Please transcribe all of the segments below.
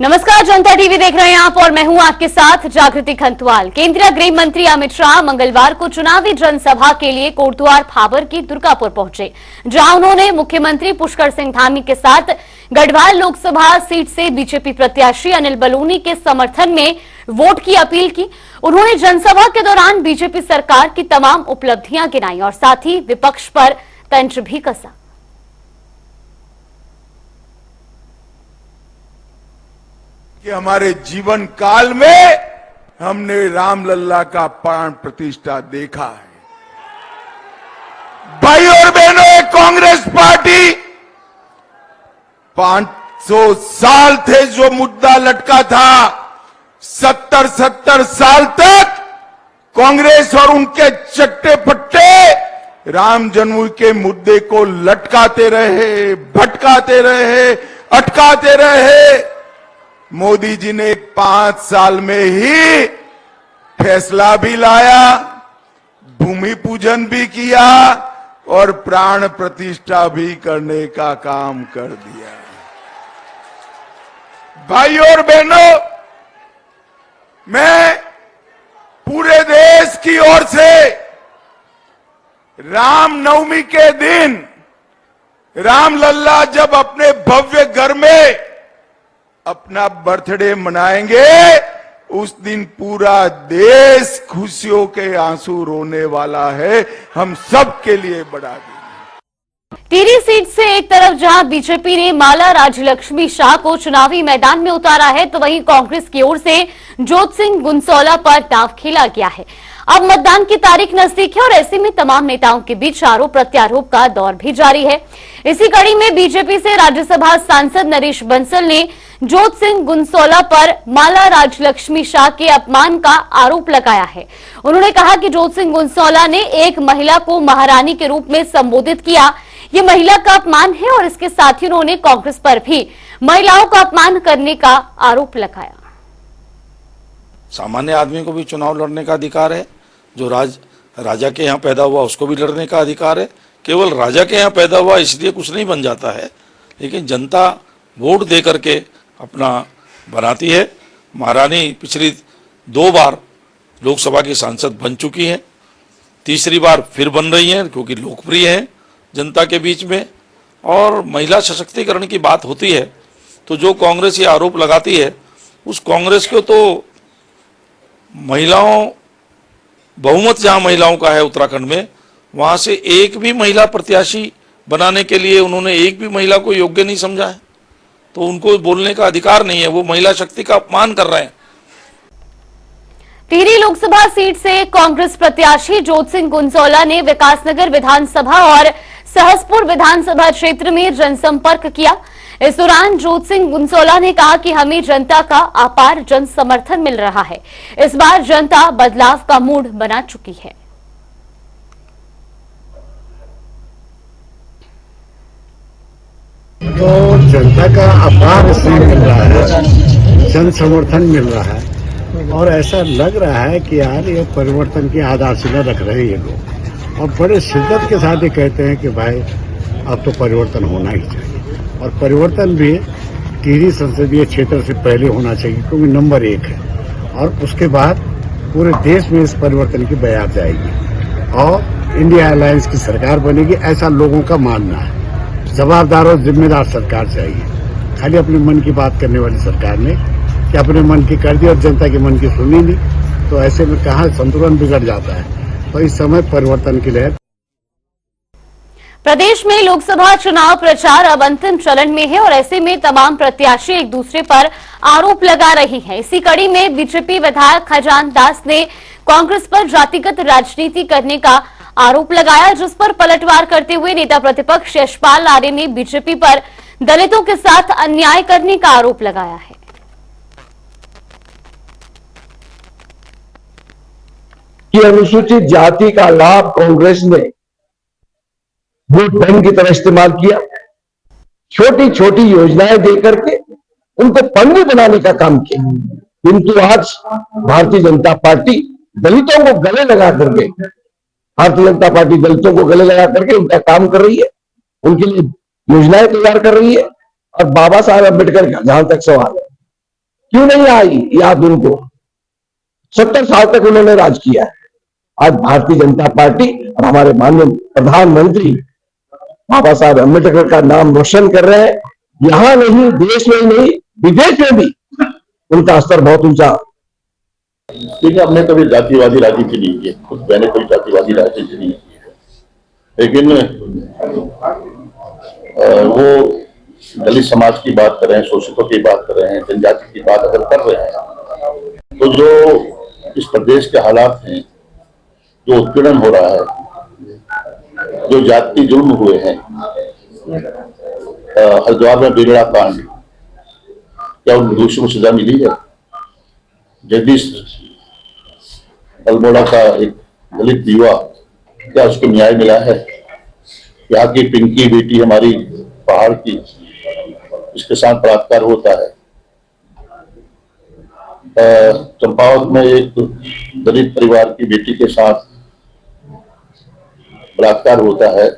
नमस्कार, जनता टीवी देख रहे हैं आप और मैं हूं आपके साथ जागृति खंतवाल। केंद्रीय गृह मंत्री अमित शाह मंगलवार को चुनावी जनसभा के लिए कोटद्वार भाबर की दुर्गापुर पहुंचे, जहां उन्होंने मुख्यमंत्री पुष्कर सिंह धामी के साथ गढ़वाल लोकसभा सीट से बीजेपी प्रत्याशी अनिल बलूनी के समर्थन में वोट की अपील की। उन्होंने जनसभा के दौरान बीजेपी सरकार की तमाम उपलब्धियां गिनाई और साथ ही विपक्ष पर तंज भी कसा। कि हमारे जीवन काल में हमने रामलल्ला का प्राण प्रतिष्ठा देखा है। भाई और बहनों, कांग्रेस पार्टी 500 साल थे जो मुद्दा लटका था, 70 साल तक कांग्रेस और उनके चट्टे पट्टे राम जन्मभूमि के मुद्दे को लटकाते रहे, भटकाते रहे, अटकाते रहे। मोदी जी ने 5 साल में ही फैसला भी लाया, भूमि पूजन भी किया और प्राण प्रतिष्ठा भी करने का काम कर दिया। भाइयों और बहनों, मैं पूरे देश की ओर से रामनवमी के दिन रामलल्ला जब अपने भव्य घर में अपना बर्थडे मनाएंगे, उस दिन पूरा देश खुशियों के आंसू रोने वाला है। हम सब के लिए बड़ा दिन। टिहरी सीट से एक तरफ जहां बीजेपी ने माला राज्यलक्ष्मी शाह को चुनावी मैदान में उतारा है, तो वहीं कांग्रेस की ओर से जोत सिंह गुंसौला पर दांव खेला गया है। अब मतदान की तारीख नजदीक है और ऐसे में तमाम नेताओं के बीच आरोप प्रत्यारोप का दौर भी जारी है। इसी कड़ी में बीजेपी से राज्यसभा सांसद नरेश बंसल ने जोत सिंह गुंसौला पर माला राज्यलक्ष्मी शाह के अपमान का आरोप लगाया है। उन्होंने कहा कि जोत सिंह गुंसौला ने एक महिला को महारानी के रूप में संबोधित किया, ये महिला का अपमान है और इसके साथ ही उन्होंने कांग्रेस पर भी महिलाओं का अपमान करने का आरोप लगाया। सामान्य आदमी को भी चुनाव लड़ने का अधिकार है, जो राजा के यहाँ पैदा हुआ उसको भी लड़ने का अधिकार है। केवल राजा के यहाँ पैदा हुआ इसलिए कुछ नहीं बन जाता है, लेकिन जनता वोट दे करके अपना बनाती है। महारानी पिछली 2 बार लोकसभा की सांसद बन चुकी हैं, तीसरी बार फिर बन रही हैं क्योंकि लोकप्रिय हैं जनता के बीच में। और महिला सशक्तिकरण की बात होती है तो जो कांग्रेस ये आरोप लगाती है, उस कांग्रेस को तो महिलाओं बहुमत जहां महिलाओं का है उत्तराखंड में, वहां से एक भी महिला प्रत्याशी बनाने के लिए उन्होंने एक भी महिला को योग्य नहीं समझा है, तो उनको बोलने का अधिकार नहीं है। वो महिला शक्ति का अपमान कर रहे हैं। टिहरी लोकसभा सीट से कांग्रेस प्रत्याशी जोत सिंह गुंसौला ने विकासनगर विधानसभा और सहसपुर विधानसभा क्षेत्र में जनसंपर्क किया। इस दौरान जोत सिंह गुंसौला ने कहा कि हमें जनता का अपार जन समर्थन मिल रहा है। इस बार जनता बदलाव का मूड बना चुकी है। तो जनता का अपार स्नेह मिल रहा है, जन समर्थन मिल रहा है और ऐसा लग रहा है कि यार ये परिवर्तन की आधारशिला रख रहे हैं ये लोग, और बड़े शिद्दत के साथ ये कहते हैं कि भाई अब तो परिवर्तन होना ही चाहिए। और परिवर्तन भी टिहरी संसदीय क्षेत्र से पहले होना चाहिए क्योंकि नंबर 1 है, और उसके बाद पूरे देश में इस परिवर्तन की बयार जाएगी और इंडिया अलायंस की सरकार बनेगी, ऐसा लोगों का मानना है। जवाबदार और जिम्मेदार सरकार चाहिए। खाली अपने मन की बात करने वाली सरकार ने कि अपने मन की कर दी और जनता के मन की सुनी नहीं, तो ऐसे में कहाँ संतुलन बिगड़ जाता है। तो इस समय परिवर्तन की लहर। प्रदेश में लोकसभा चुनाव प्रचार अब अंतिम चरण में है और ऐसे में तमाम प्रत्याशी एक दूसरे पर आरोप लगा रही हैं। इसी कड़ी में बीजेपी विधायक खजान दास ने कांग्रेस पर जातिगत राजनीति करने का आरोप लगाया, जिस पर पलटवार करते हुए नेता प्रतिपक्ष यशपाल आर्य ने बीजेपी पर दलितों के साथ अन्याय करने का आरोप लगाया है। कि अनुसूचित जाति का लाभ कांग्रेस ने वोट बैंक की तरह इस्तेमाल किया, छोटी छोटी योजनाएं देकर के उनको पंडित बनाने का काम किया। किंतु आज भारतीय जनता पार्टी दलितों को गले लगा करके उनका काम कर रही है, उनके लिए योजनाएं तैयार कर रही है। और बाबा साहब अम्बेडकर का जहां तक सवाल है, क्यों नहीं आई याद उनको? 70 साल तक उन्होंने राज किया है। आज भारतीय जनता पार्टी और हमारे माननीय प्रधानमंत्री बाबा साहब अम्बेडकर का नाम रोशन कर रहे हैं। यहां नहीं, देश में ही नहीं, विदेश में भी उनका स्तर बहुत ऊंचा। देखिए, हमने कभी जातिवादी राजनीति नहीं की, खुद मैंने कोई जातिवादी राजनीति नहीं की है, लेकिन वो दलित समाज की बात कर रहे हैं, शोषितों की बात कर रहे हैं, जनजाति की बात अगर कर रहे हैं, तो जो इस प्रदेश के हालात हैं, जो उत्पीड़न हो रहा है, जो जाति जुल्म हुए हैं, हरिद्वार में बिगड़ा कांड, क्या उन दोषियों को सजा मिली है? जगदीश अल्मोड़ा का एक दलित युवा, क्या उसको न्याय मिला है? यहाँ की पिंकी बेटी हमारी पहाड़ की, इसके साथ बलात्कार होता है। चंपावत में एक दलित परिवार की बेटी के साथ बलात्कार होता है।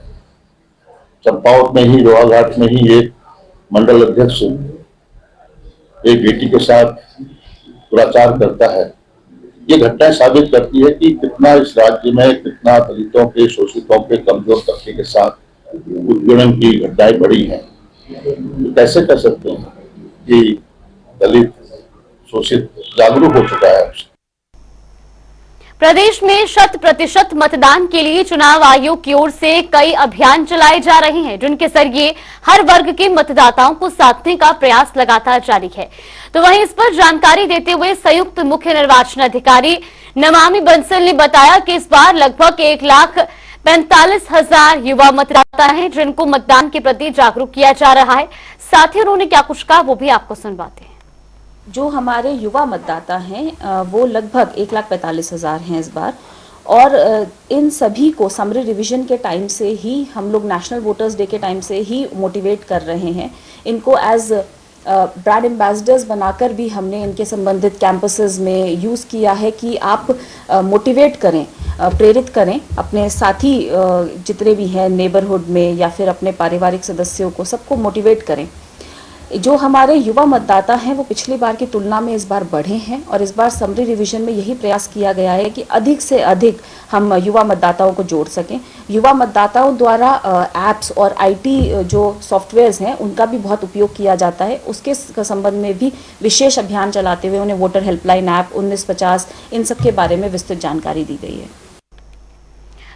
चंपावत में ही, रोहाघाट में ही एक मंडल अध्यक्ष एक बेटी के साथ दुराचार करता है। ये घटनाएं साबित करती है कि कितना इस राज्य में, कितना दलितों के, शोषितों के, कमजोर तबके के साथ उत्पीड़न की घटनाएं बढ़ी हैं। तो कैसे कर सकते हैं कि दलित शोषित जागरूक हो चुका है? प्रदेश में 100% मतदान के लिए चुनाव आयोग की ओर से कई अभियान चलाए जा रहे हैं, जिनके जरिए हर वर्ग के मतदाताओं को साधने का प्रयास लगातार जारी है। तो वहीं इस पर जानकारी देते हुए संयुक्त मुख्य निर्वाचन अधिकारी नमामि बंसल ने बताया कि इस बार लगभग 1,45,000 युवा मतदाता हैं, जिनको मतदान के प्रति जागरूक किया जा रहा है। साथ ही उन्होंने क्या कुछ कहा वो भी आपको सुनवाते हैं। जो हमारे युवा मतदाता हैं वो लगभग 1,45,000 हैं इस बार, और इन सभी को समरी रिवीजन के टाइम से ही हम लोग नेशनल वोटर्स डे के टाइम से ही मोटिवेट कर रहे हैं। इनको एज ब्रांड एम्बेसडर्स बनाकर भी हमने इनके संबंधित कैंपसेस में यूज़ किया है कि आप मोटिवेट करें, प्रेरित करें अपने साथी जितने भी हैं नेबरहुड में या फिर अपने पारिवारिक सदस्यों को, सबको मोटिवेट करें। जो हमारे युवा मतदाता हैं वो पिछली बार की तुलना में इस बार बढ़े हैं, और इस बार समरी रिवीजन में यही प्रयास किया गया है कि अधिक से अधिक हम युवा मतदाताओं को जोड़ सकें। युवा मतदाताओं द्वारा ऐप्स और आईटी जो सॉफ्टवेयर्स हैं उनका भी बहुत उपयोग किया जाता है। उसके संबंध में भी विशेष अभियान चलाते हुए उन्हें वोटर हेल्पलाइन ऐप 1950 इन सब के बारे में विस्तृत जानकारी दी गई है।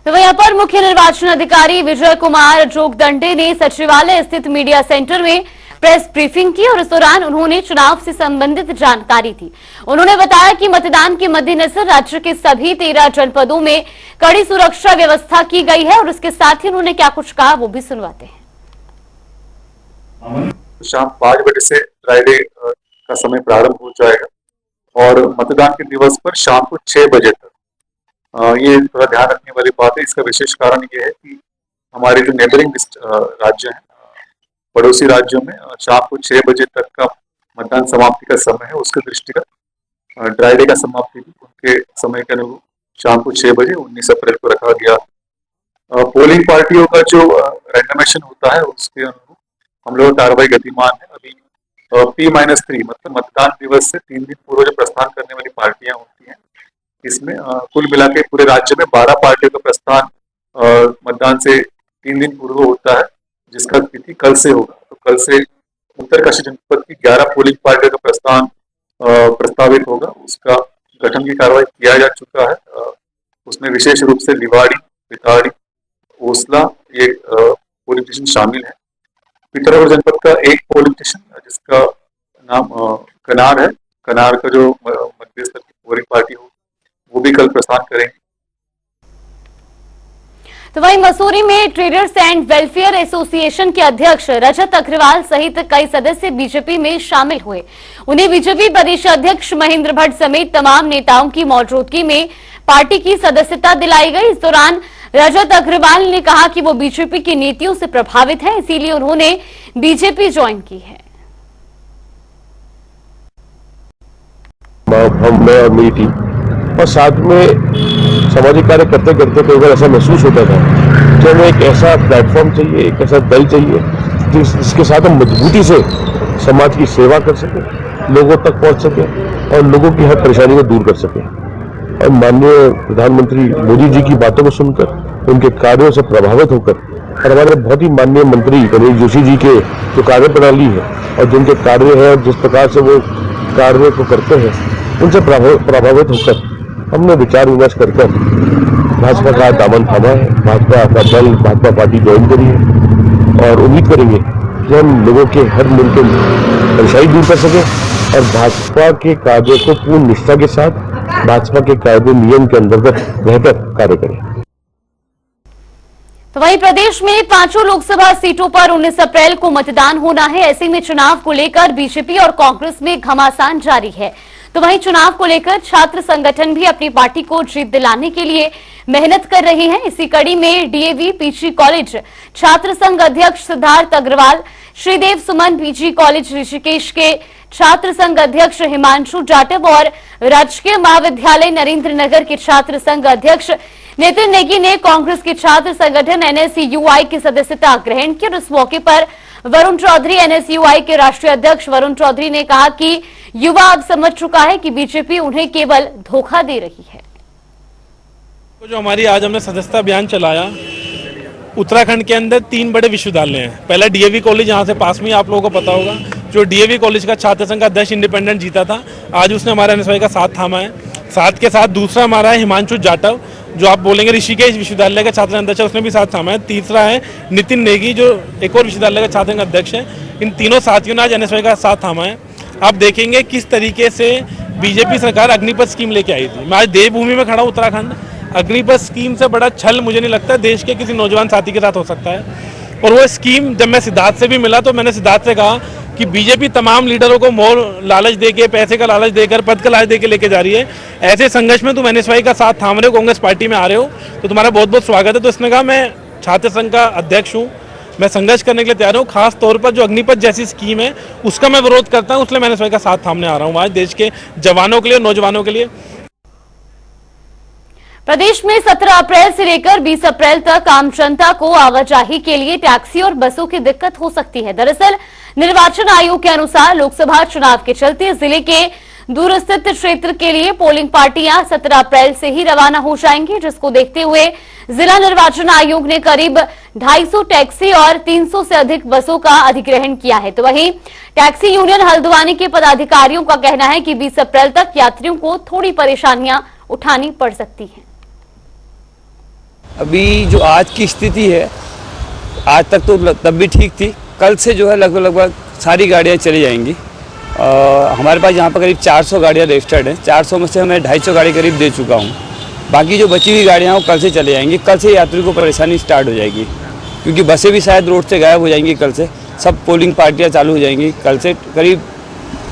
तो वहीं अपर मुख्य निर्वाचन अधिकारी विजय कुमार जोगदंडे ने सचिवालय स्थित मीडिया सेंटर में प्रेस ब्रीफिंग की और इस दौरान उन्होंने चुनाव से संबंधित जानकारी दी। उन्होंने बताया कि मतदान के मद्देनजर राज्य के सभी 13 जनपदों में कड़ी सुरक्षा व्यवस्था की गई है, और इसके साथ ही उन्होंने क्या कुछ कहा वो भी सुनवाते हैं। शाम 5 बजे से ड्राई डे का समय प्रारंभ हो जाएगा और मतदान के दिवस पर शाम को 6 बजे तक, ये थोड़ा ध्यान रखने वाली बात है। इसका विशेष कारण ये है कि हमारे जो नेबरिंग राज्य हैं, पड़ोसी राज्यों में शाम को 6 बजे तक का मतदान समाप्ति का समय है। उसके दृष्टिगत ड्राई डे का समाप्ति भी उनके समय के अनुरूप शाम को 6 बजे 19 अप्रैल को रखा गया। पोलिंग पार्टियों का जो रैंडमाइजेशन होता है उसके अनुरूप हम लोग कार्रवाई गतिमान है। अभी P-3 मतलब मतदान दिवस से 3 दिन पूर्व जो प्रस्थान करने वाली पार्टियां होती हैं, इसमें कुल मिला के पूरे राज्य में 12 पार्टियों का प्रस्थान मतदान से 3 दिन पूर्व होता है, जिसका तिथि कल से होगा। तो कल से उत्तरकाशी जनपद की 11 पोलिंग पार्टियों का प्रस्थान प्रस्तावित होगा। उसका गठन की कार्रवाई किया जा चुका है। उसमें विशेष रूप से लिवाड़ी, पिथाड़ी, ओसला ये पोलिंग स्टेशन शामिल है। पिथौरागढ़ जनपद का एक पोलिंग स्टेशन जिसका नाम कनार है, कनार का जो मध्य स्तर की पोलिंग पार्टी हो वो भी कल प्रस्थान करेंगे। तो वहीं मसूरी में ट्रेडर्स एंड वेलफेयर एसोसिएशन के अध्यक्ष रजत अग्रवाल सहित कई सदस्य बीजेपी में शामिल हुए। उन्हें बीजेपी प्रदेश अध्यक्ष महेंद्र भट्ट समेत तमाम नेताओं की मौजूदगी में पार्टी की सदस्यता दिलाई गई। इस दौरान रजत अग्रवाल ने कहा कि वो बीजेपी की नीतियों से प्रभावित है, इसीलिए उन्होंने बीजेपी ज्वाइन की है। मैं और मेरी टीम और साथ में सामाजिक कार्य करते करते कई बार ऐसा महसूस होता था कि हमें एक ऐसा प्लेटफॉर्म चाहिए, एक ऐसा दल चाहिए जिसके साथ हम मजबूती से समाज की सेवा कर सकें लोगों तक पहुंच सके और लोगों की हर परेशानी को दूर कर सके। और माननीय प्रधानमंत्री मोदी जी की बातों को सुनकर, उनके कार्यों से प्रभावित होकर और हमारे बहुत ही माननीय मंत्री गणेश जोशी जी के जो कार्य प्रणाली है और जिनके कार्य है और जिस प्रकार से वो कार्य को करते हैं, उनसे प्रभावित होकर हमने विचार विमर्श कर भाजपा का दामन थामा है, भाजपा का दल, भाजपा पार्टी ज्वाइन करी है और उम्मीद करेंगे कि हम लोगों के हर मुमकिन परेशानी दूर कर सके और भाजपा के कार्य को पूर्ण निष्ठा के साथ भाजपा के कायदे नियम के अंतर्गत बेहतर कार्य करें। तो वहीं प्रदेश में 5 लोकसभा सीटों पर 19 अप्रैल को मतदान होना है। ऐसे में चुनाव को लेकर बीजेपी और कांग्रेस में घमासान जारी है। तो वहीं चुनाव को लेकर छात्र संगठन भी अपनी पार्टी को जीत दिलाने के लिए मेहनत कर रहे हैं। इसी कड़ी में डीएवी पीजी कॉलेज छात्र संघ अध्यक्ष सिद्धार्थ अग्रवाल, श्रीदेव सुमन पीजी कॉलेज ऋषिकेश के छात्र संघ अध्यक्ष हिमांशु जाटव और राजकीय महाविद्यालय नरेंद्र नगर के छात्र संघ अध्यक्ष नितिन नेगी ने कांग्रेस के छात्र संगठन एनएसयूआई की सदस्यता ग्रहण की। और इस मौके पर वरुण चौधरी, एनएसयूआई के राष्ट्रीय अध्यक्ष वरुण चौधरी ने कहा कि युवा अब समझ चुका है कि बीजेपी उन्हें केवल धोखा दे रही है। तो जो हमारी आज हमने सदस्यता अभियान चलाया, उत्तराखंड के अंदर 3 बड़े विश्वविद्यालय हैं। पहला डीएवी कॉलेज, यहाँ से पास में आप लोगों को पता होगा, जो डीएवी कॉलेज का छात्र संघ का अध्यक्ष इंडिपेंडेंट जीता था, आज उसने हमारे एनएसयूआई का साथ थामा है। साथ के साथ दूसरा हमारा है हिमांशु जाटव, जो आप बोलेंगे ऋषिकेश विश्वविद्यालय का छात्र अध्यक्ष है, उसने भी साथ थामा है। तीसरा है नितिन नेगी, जो एक और विश्वविद्यालय का छात्र संघ अध्यक्ष है। इन तीनों साथियों ने आज एनएसयूआई का साथ थामा है। आप देखेंगे किस तरीके से बीजेपी सरकार अग्निपथ स्कीम लेके आई थी। मैं आज देवभूमि में खड़ा हूँ उत्तराखंड। अग्निपथ स्कीम से बड़ा छल मुझे नहीं लगता देश के किसी नौजवान साथी के साथ हो सकता है। और वो स्कीम जब मैं सिद्धार्थ से भी मिला तो मैंने सिद्धार्थ से कहा कि बीजेपी तमाम लीडरों को मोल लालच देके, पैसे का लालच देकर, पद का लालच देके लेके जा रही है। ऐसे संघर्ष में तुम एनएसयूआई का साथ थाम रहे हो, कांग्रेस पार्टी में आ रहे हो, तो तुम्हारा बहुत बहुत स्वागत है। तो इसने कहा मैं छात्र संघ का अध्यक्ष हूँ, मैं संघर्ष करने के लिए तैयार हूँ। खास तौर पर जो अग्निपथ जैसी स्कीम है उसका मैं विरोध करता हूँ, इसलिए मैं एनएसयूआई का साथ थामने आ रहा हूँ आज देश के जवानों के लिए, नौजवानों के लिए। प्रदेश में 17 अप्रैल से लेकर 20 अप्रैल तक आम जनता को आवाजाही के लिए टैक्सी और बसों की दिक्कत हो सकती है। दरअसल निर्वाचन आयोग के अनुसार लोकसभा चुनाव के चलते जिले के दूरस्थित क्षेत्र के लिए पोलिंग पार्टियां 17 अप्रैल से ही रवाना हो जाएंगी, जिसको देखते हुए जिला निर्वाचन आयोग ने करीब 250 टैक्सी और 300 से अधिक बसों का अधिग्रहण किया है। तो वहीं टैक्सी यूनियन हल्द्वानी के पदाधिकारियों का कहना है कि 20 अप्रैल तक यात्रियों को थोड़ी परेशानियां उठानी पड़ सकती हैं। अभी जो आज की स्थिति है, आज तक तो तब भी ठीक थी, कल से जो है लगभग सारी गाड़ियाँ चली जाएंगी। हमारे पास यहाँ पर करीब 400 गाड़ियाँ रजिस्टर्ड हैं। 400 में से मैं 250 गाड़ी करीब दे चुका हूँ। बाकी जो बची हुई गाड़ियाँ वो कल से चले जाएंगी। कल से यात्री को परेशानी स्टार्ट हो जाएगी, क्योंकि बसें भी शायद रोड से गायब हो जाएंगी। कल से सब पोलिंग पार्टियाँ चालू हो जाएंगी। कल से करीब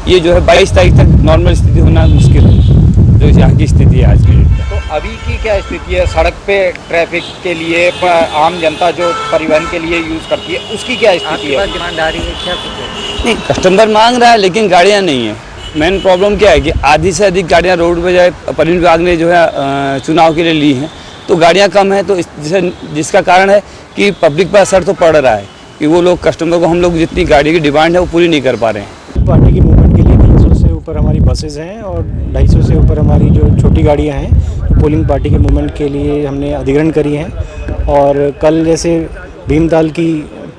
ये जो है 22 तारीख तक नॉर्मल स्थिति होना मुश्किल है, जो यहाँ की स्थिति है आज की। तो अभी की क्या स्थिति है सड़क पे ट्रैफिक के लिए, आम जनता जो परिवहन के लिए यूज करती है, उसकी क्या स्थिति है? डिमांड आ रही है क्या? नहीं, कस्टमर मांग रहा है लेकिन गाड़ियाँ नहीं है। मेन प्रॉब्लम क्या है कि आधी से अधिक गाड़ियाँ रोड पे जाए, परिवहन विभाग ने जो है चुनाव के लिए ली हैं, तो गाड़ियाँ कम हैं। तो जिसका कारण है कि पब्लिक पर असर तो पड़ रहा है कि वो लोग कस्टमर को, हम लोग जितनी गाड़ी की डिमांड है वो पूरी नहीं कर पा रहे हैं। पार्टी की मूवमेंट के लिए 300 से ऊपर हमारी बसेज हैं और 250 से ऊपर हमारी जो छोटी गाड़ियाँ हैं, तो पोलिंग पार्टी के मूवमेंट के लिए हमने अधिग्रहण करी हैं। और कल जैसे भीमताल की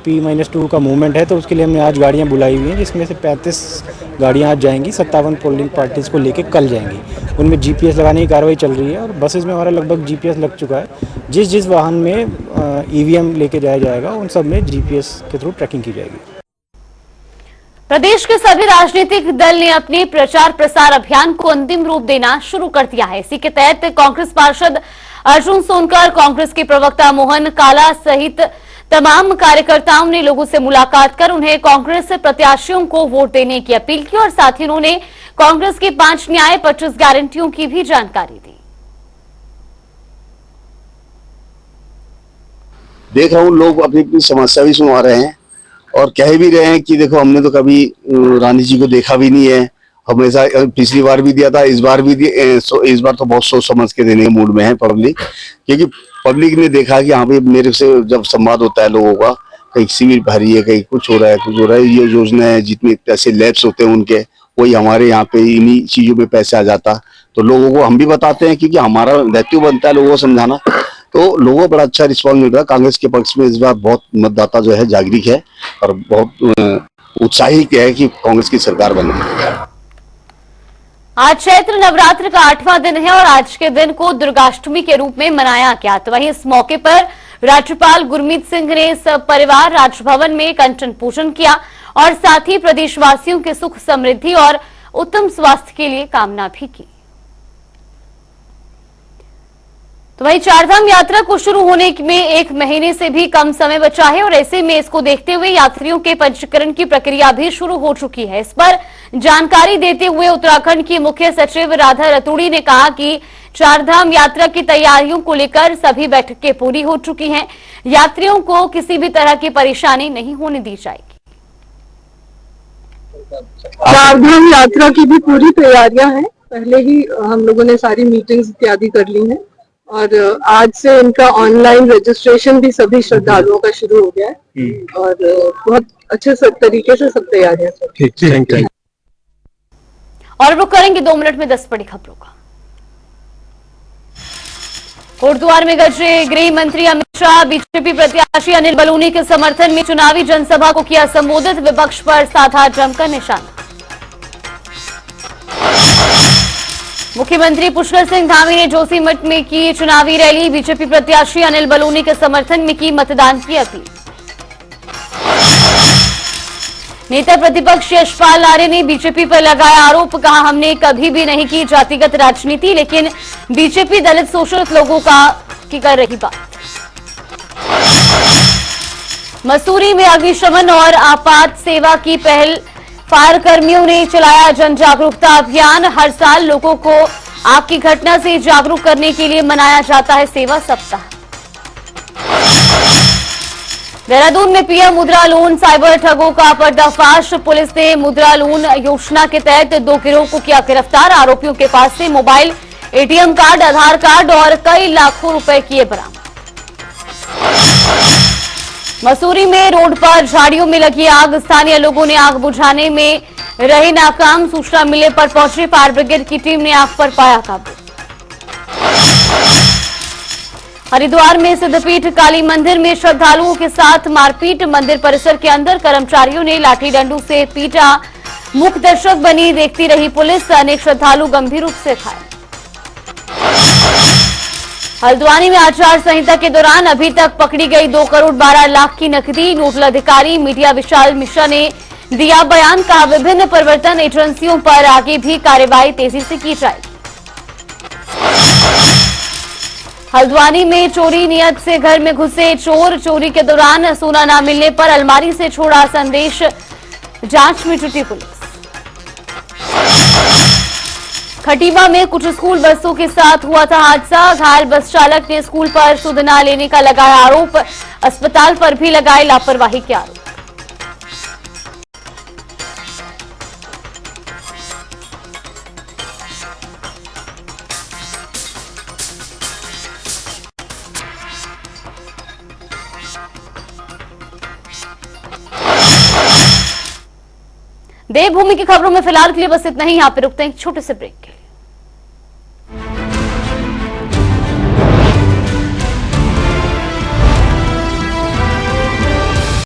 P-2 का मूवमेंट है, तो उसके लिए हमने आज गाड़ियां बुलाई हुई हैं, जिसमें से 35 गाड़ियां आज जाएंगी, 57 पोलिंग पार्टीज़ को लेके कल जाएंगी। उनमें जीपीएस लगाने की कार्रवाई चल रही है और बसेज में हमारा लगभग जीपीएस लग चुका है। जिस वाहन में ईवीएम लेके जाया जाएगा उन सब में जीपीएस के थ्रू ट्रैकिंग की जाएगी। प्रदेश के सभी राजनीतिक दल ने अपने प्रचार प्रसार अभियान को अंतिम रूप देना शुरू कर दिया है। इसी के तहत कांग्रेस पार्षद अर्जुन सोनकर, कांग्रेस के प्रवक्ता मोहन काला सहित तमाम कार्यकर्ताओं ने लोगों से मुलाकात कर उन्हें कांग्रेस प्रत्याशियों को वोट देने की अपील की और साथ ही उन्होंने कांग्रेस की 5 न्याय 25 गारंटियों की भी जानकारी दी। देख रहा हूँ लोग अपनी अपनी समस्या भी सुना रहे हैं और कह भी रहे हैं कि देखो हमने तो कभी रानी जी को देखा भी नहीं है, हमेशा पिछली बार भी दिया था, इस बार भी दिया। इस बार तो बहुत सोच समझ के देने के मूड में है पब्लिक, क्योंकि पब्लिक ने देखा कि हाँ भाई मेरे से जब संवाद होता है लोगों का, कहीं शिविर भरी है, कहीं कुछ हो रहा है, ये योजना है, जितने ऐसे लैब्स होते हैं उनके कोई हमारे यहाँ पे इन्हीं चीजों में पैसे आ जाता तो लोगों को हम भी बताते हैं, क्योंकि हमारा दायित्व बनता है लोगों को समझाना। तो लोगों को बड़ा अच्छा रिस्पॉन्स मिल रहा है। कांग्रेस के पक्ष में इस बार बहुत मतदाता जो है जागरूक है और बहुत उत्साहित है कि कांग्रेस की सरकार बने। आज चैत्र नवरात्र का 8वां दिन है और आज के दिन को दुर्गाष्टमी के रूप में मनाया गया। तो वहीं इस मौके पर राज्यपाल गुरमीत सिंह ने परिवार राजभवन में कंचन पूजन किया और साथ ही प्रदेशवासियों के सुख समृद्धि और उत्तम स्वास्थ्य के लिए कामना भी की। तो वहीं चारधाम यात्रा को शुरू होने में 1 महीने से भी कम समय बचा है और ऐसे में इसको देखते हुए यात्रियों के पंजीकरण की प्रक्रिया भी शुरू हो चुकी है। इस पर जानकारी देते हुए उत्तराखंड की मुख्य सचिव राधा रतूड़ी ने कहा कि चारधाम यात्रा की तैयारियों को लेकर सभी बैठकें पूरी हो चुकी हैं। यात्रियों को किसी भी तरह की परेशानी नहीं होने दी जाएगी। चारधाम यात्रा की भी पूरी तैयारियां हैं। पहले ही हम लोगों ने सारी मीटिंग्स इत्यादि कर ली हैं और आज से इनका ऑनलाइन रजिस्ट्रेशन भी सभी श्रद्धालुओं का शुरू हो गया है और बहुत अच्छे तरीके से सब तैयारियां। और रुक करेंगे 2 मिनट में 10 बड़ी खबरों का। कोटद्वार में गरजे गृह मंत्री अमित शाह। बीजेपी प्रत्याशी अनिल बलूनी के समर्थन में चुनावी जनसभा को किया संबोधित। विपक्ष पर साधा जमकर निशाना। मुख्यमंत्री पुष्कर सिंह धामी ने जोशीमठ में की चुनावी रैली। बीजेपी प्रत्याशी अनिल बलूनी के समर्थन में की मतदान की अपील। नेता प्रतिपक्ष यशपाल आर्य ने बीजेपी पर लगाया आरोप। कहा, हमने कभी भी नहीं की जातिगत राजनीति, लेकिन बीजेपी दलित शोषित लोगों की कर रही बात। मसूरी में अग्निशमन और आपात सेवा की पहल। फायर कर्मियों ने चलाया जन जागरूकता अभियान। हर साल लोगों को आग की घटना से जागरूक करने के लिए मनाया जाता है सेवा सप्ताह। देहरादून में पीएम मुद्रा लोन साइबर ठगों का पर्दाफाश। पुलिस ने मुद्रा लोन योजना के तहत 2 गिरोह को किया गिरफ्तार। आरोपियों के पास से मोबाइल, एटीएम कार्ड, आधार कार्ड और कई लाखों रुपए किए बरामद। मसूरी में रोड पर झाड़ियों में लगी आग। स्थानीय लोगों ने आग बुझाने में रहे नाकाम। सूचना मिलने पर पहुंची फायर ब्रिगेड की टीम ने आग पर पाया काबू। हरिद्वार में सिद्धपीठ काली मंदिर में श्रद्धालुओं के साथ मारपीट। मंदिर परिसर के अंदर कर्मचारियों ने लाठी डंडों से पीटा। मुख्य दर्शक बनी देखती रही पुलिस। अनेक श्रद्धालु गंभीर रूप से घायल। हल्द्वानी में आचार संहिता के दौरान अभी तक पकड़ी गई 2 करोड़ 12 लाख की नकदी। नोडल अधिकारी मीडिया विशाल मिश्रा ने दिया बयान। कहा, विभिन्न प्रवर्तन एजेंसियों पर आगे भी कार्रवाई तेजी से की जाएगी। हल्द्वानी में चोरी नियत से घर में घुसे चोर। चोरी के दौरान सोना न मिलने पर अलमारी से छोड़ा संदेश। जांच में जुटी पुलिस। खटीमा में कुछ स्कूल बसों के साथ हुआ था हादसा। घायल बस चालक ने स्कूल पर सुध न लेने का लगाया आरोप। अस्पताल पर भी लगाए लापरवाही के आरोप। देवभूमि की खबरों में फिलहाल के लिए बस इतना ही। यहाँ पे रुकते हैं एक छोटे से ब्रेक के लिए।